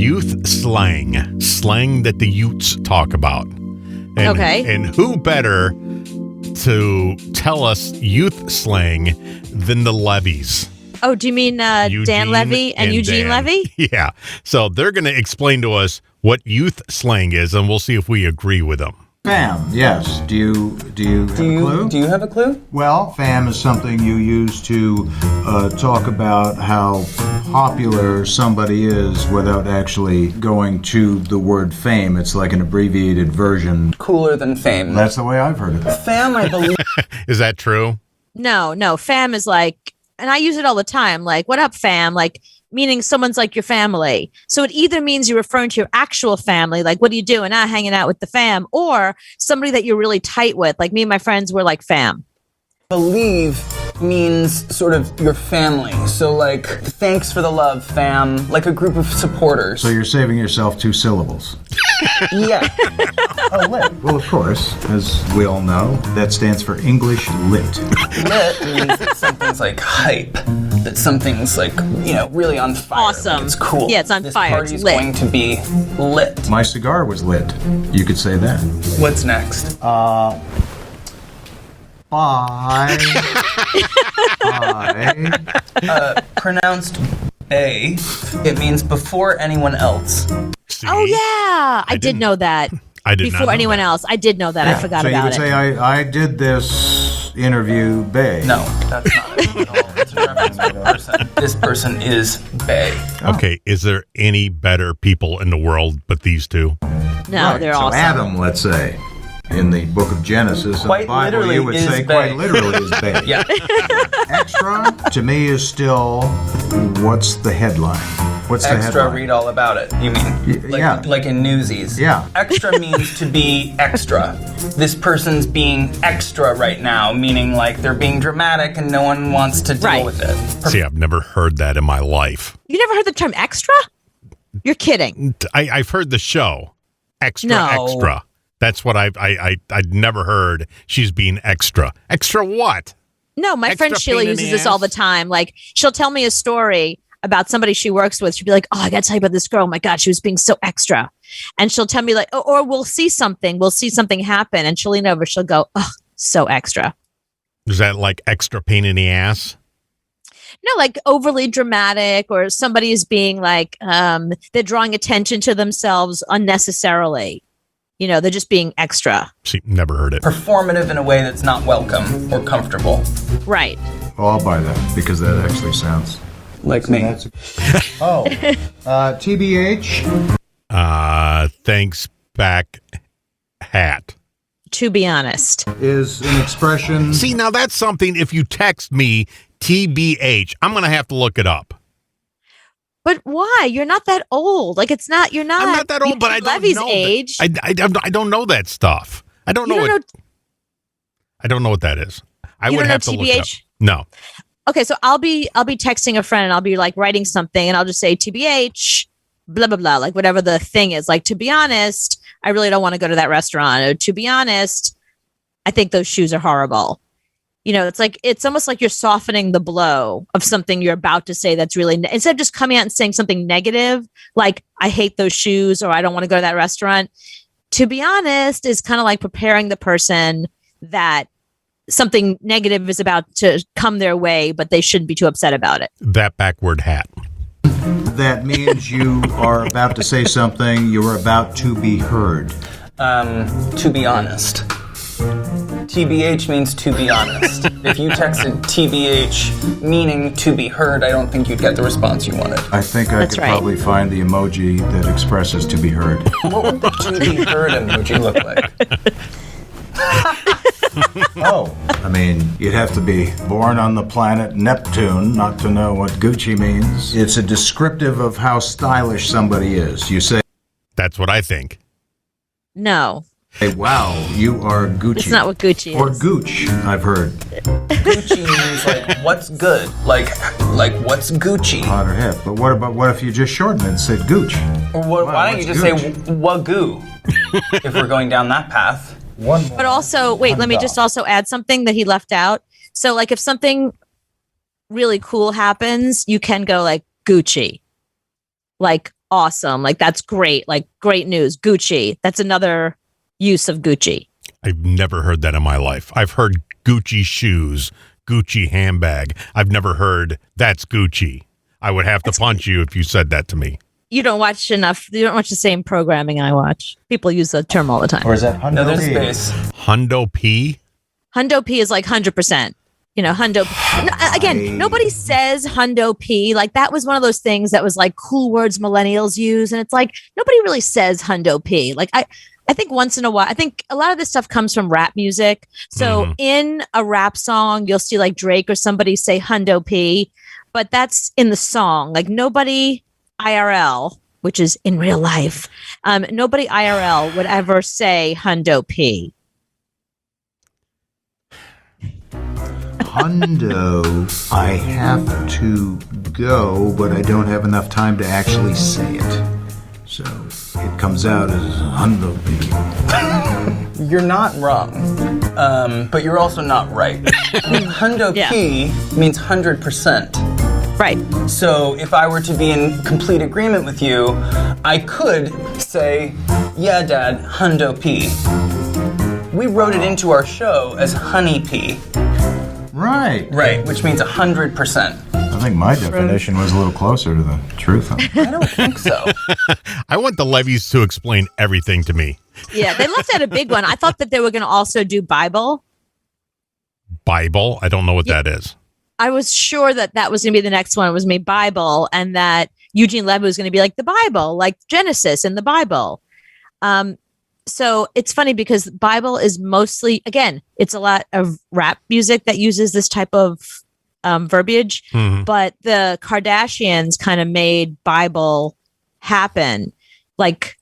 youth slang. Slang that the youths talk about. And who better to tell us youth slang than the Levies? Oh, do you mean Dan Levy and Eugene Levy? Yeah. So they're going to explain to us what youth slang is, and we'll see if we agree with them. Fam, yes. Do you have a clue? Do you have a clue? Well, fam is something you use to talk about how popular somebody is without actually going to the word fame. It's like an abbreviated version. Cooler than fame. That's the way I've heard of it. Fam, I believe. Is that true? No. Fam is like, and I use it all the time, like, what up, fam? Like, meaning someone's like your family. So it either means you're referring to your actual family, like, what are you doing? Hanging out with the fam, or somebody that you're really tight with. Like me and my friends were like fam. Believe means sort of your family. So like, thanks for the love, fam. Like a group of supporters. So you're saving yourself 2 syllables. Yeah. Oh, lit. Well, of course, as we all know, that stands for English lit. Lit means that something's like hype. That something's like, really on fire. Awesome. Like it's cool. Yeah, it's on this fire. Party's It's lit. going to be lit. My cigar was lit. You could say that. What's next? Bye. Pronounced bay. It means before anyone else. See? Oh yeah, I did know that. I did not before know anyone that. else. I did know that. I forgot so about you would say, I did this interview bay. No, that's not it at all. It's a reference to a person. This person is bay. Okay, is there any better people in the world but these two? No, Right, they're so awesome. Adam, let's say, in the book of Genesis, Quite in the Bible, literally you would is say bay. quite literally is bay. Yeah. Extra, to me, is still, what's the headline? What's the Extra, headline? read all about it, you mean? yeah. Like in Newsies. Yeah. Extra means to be extra. This person's being extra right now, meaning like they're being dramatic and no one wants to deal Right. with it. See, I've never heard that in my life. You never heard the term extra? You're kidding. I've heard the show. Extra, No. extra. That's what I'd never heard. She's being extra. Extra what? No, my Extra friend Sheila pain in uses the this all ass? the time. Like, she'll tell me a story about somebody she works with. She'll be like, oh, I got to tell you about this girl. Oh my God, she was being so extra. And she'll tell me like, oh, or we'll see something happen. And she'll lean over, she'll go, oh, so extra. Is that like extra pain in the ass? No, like overly dramatic, or somebody is being like, they're drawing attention to themselves unnecessarily. They're just being extra. See, never heard it. Performative in a way that's not welcome or comfortable. Right. Oh, I'll buy that, because that actually sounds... Like me. TBH? Thanks back hat. To be honest. Is an expression... See, now that's something, if you text me TBH, I'm going to have to look it up. But why? You're not that old. Like, it's not, you're not. I'm not that old, but I don't Levy's know. age. I don't know that stuff. I don't know You what. don't I don't know what that is. I You would don't know have to look it up. TBH? No. Okay, so I'll be texting a friend and I'll be like writing something and I'll just say TBH, blah blah blah, like whatever the thing is. Like, to be honest, I really don't want to go to that restaurant. Or, to be honest, I think those shoes are horrible. It's almost like you're softening the blow of something you're about to say that's really instead of just coming out and saying something negative, like I hate those shoes or I don't want to go to that restaurant. To be honest, is kind of like preparing the person that something negative is about to come their way, but they shouldn't be too upset about it. That backward hat. That means you are about to say something, you are about to be heard. To be honest. TBH means to be honest. If you texted TBH meaning to be heard, I don't think you'd get the response you wanted. I think I That's could right. probably find the emoji that expresses to be heard. What would the to be heard emoji look like? Oh. I mean, you'd have to be born on the planet Neptune not to know what Gucci means. It's a descriptive of how stylish somebody is. You say, That's what I think. No, hey, wow, you are Gucci. it's not what Gucci Or is. Gooch, I've heard. Gucci means like what's good, like what's Gucci, Hot or hip. But what if you just shortened it and said Gooch? or what, Wow, why don't you what's just say Gucci? wagyu? If we're going down that path. One more. But also, wait, let me just also add something that he left out. So, like, if something really cool happens, you can go like Gucci. Like, awesome. Like, that's great. Like, great news. Gucci. That's another use of Gucci. I've never heard that in my life. I've heard Gucci shoes, Gucci handbag. I've never heard that's Gucci. I would have to punch you if you said that to me. You don't watch enough. You don't watch the same programming I watch. People use the term all the time. Or is that Hundo No, there's P? space. Hundo P? Hundo P is like 100%. You know, Hundo. No, again, nobody says Hundo P. Like, that was one of those things that was like cool words millennials use. And it's like, nobody really says Hundo P. Like, I think once in a while, I think a lot of this stuff comes from rap music. So in a rap song, you'll see like Drake or somebody say Hundo P, but that's in the song. Like, nobody IRL, which is in real life, nobody IRL would ever say Hundo P. Hundo, I have to go, but I don't have enough time to actually say it. So it comes out as Hundo P. You're not wrong, but you're also not right. Hundo P means 100%. Right. So if I were to be in complete agreement with you, I could say, yeah, Dad, Hundo P. We wrote it into our show as Honey P. Right. Right, which means 100%. I think my definition was a little closer to the truth. I don't think so. I want the Levies to explain everything to me. Yeah, they left out a big one. I thought that they were going to also do Bible. Bible? I don't know what that is. I was sure that that was going to be the next one. It was me Bible, and that Eugene Levy was going to be like the Bible, like Genesis in the Bible. So it's funny because Bible is mostly, again, it's a lot of rap music that uses this type of verbiage, but the Kardashians kind of made Bible happen, like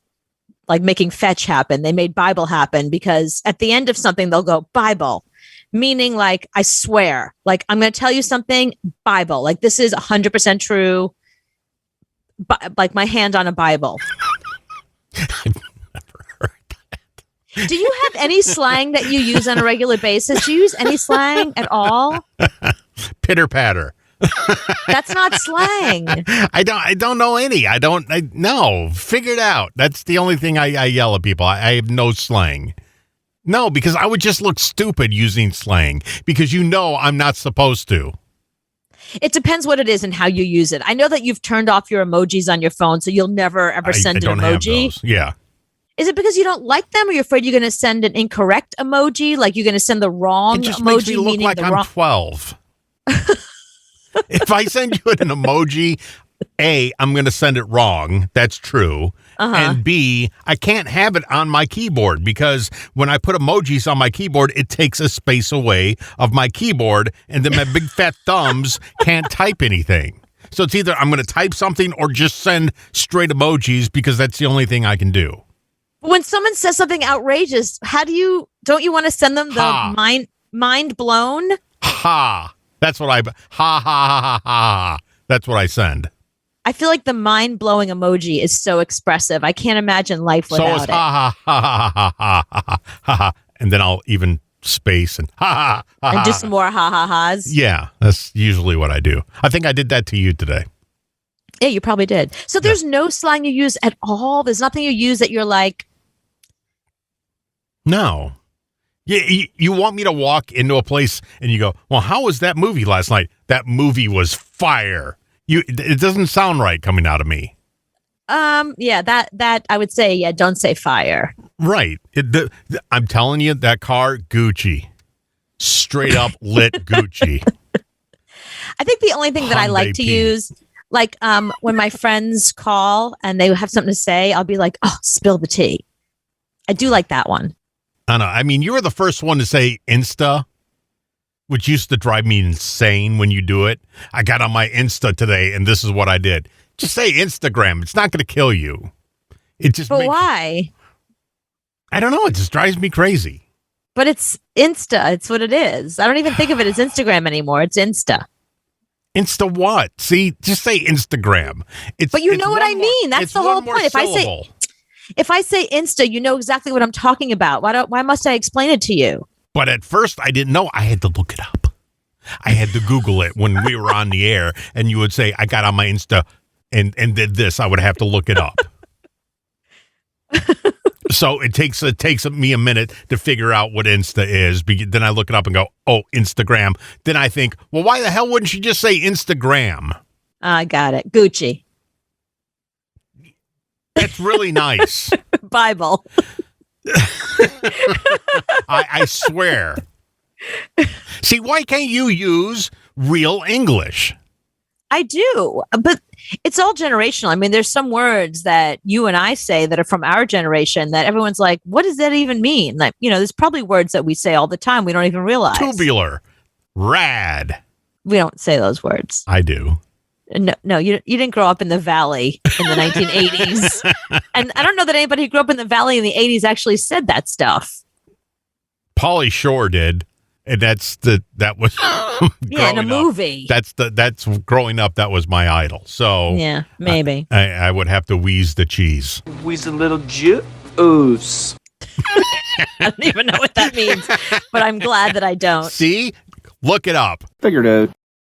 making fetch happen. They made Bible happen because at the end of something, they'll go Bible, meaning like, I swear, like, I'm going to tell you something, Bible, like, this is 100% true, like my hand on a Bible. Do you have any slang that you use on a regular basis? Do you use any slang at all? Pitter patter. That's not slang. I don't know any. No. Figure it out. That's the only thing I yell at people. I have no slang. No, because I would just look stupid using slang because I'm not supposed to. It depends what it is and how you use it. I know that you've turned off your emojis on your phone, so you'll never ever send an emoji. Have those. Yeah. Is it because you don't like them, or you're afraid you're going to send an incorrect emoji? Like, you're going to send the wrong emoji? It just makes me look like I'm 12. If I send you an emoji, A, I'm going to send it wrong. That's true. And B, I can't have it on my keyboard because when I put emojis on my keyboard, it takes a space away of my keyboard, and then my big fat thumbs can't type anything. So it's either I'm going to type something or just send straight emojis because that's the only thing I can do. When someone says something outrageous, don't you want to send them the mind blown? Ha. That's what ha ha ha ha ha. That's what I send. I feel like the mind blowing emoji is so expressive. I can't imagine life without it. So it's ha ha ha ha ha ha ha ha. And then I'll even space and ha ha ha. And do some more ha ha ha's. Yeah, that's usually what I do. I think I did that to you today. Yeah, you probably did. So there's no slang you use at all? There's nothing you use that you're like, no. You want me to walk into a place and you go, well, how was that movie last night? That movie was fire. It doesn't sound right coming out of me. Yeah, that I would say, yeah, don't say fire. Right. I'm telling you, that car, Gucci. Straight up lit Gucci. I think the only thing that I like to use, like when my friends call and they have something to say, I'll be like, oh, spill the tea. I do like that one. I know. I mean, you were the first one to say Insta, which used to drive me insane when you do it. I got on my Insta today, and this is what I did. Just say Instagram. It's not going to kill you. But why? I don't know. It just drives me crazy. But it's Insta. It's what it is. I don't even think of it as Instagram anymore. It's Insta. Insta what? See, just say Instagram. But you know what I mean. That's the whole point. If I say Insta, you know exactly what I'm talking about. Why must I explain it to you? But at first, I didn't know. I had to look it up. I had to Google it when we were on the air, and you would say, I got on my Insta. and did this, I would have to look it up. So it takes me a minute to figure out what Insta is. Then I look it up and go, oh, Instagram. Then I think, well, why the hell wouldn't she just say Instagram? I got it. Gucci. That's really nice. Bible. I swear. See, why can't you use real English? I do, but it's all generational. I mean, there's some words that you and I say that are from our generation that everyone's like, what does that even mean? Like, there's probably words that we say all the time we don't even realize. Tubular. Rad. We don't say those words. I do. No, you didn't grow up in the Valley in the 1980s. And I don't know that anybody who grew up in the Valley in the 80s actually said that stuff. Pauly Shore did. And that was yeah, in a movie. That's growing up. That was my idol. So yeah, maybe I would have to wheeze the cheese. Wheeze a little juice. I don't even know what that means, but I'm glad that I don't. See, look it up. Figured out.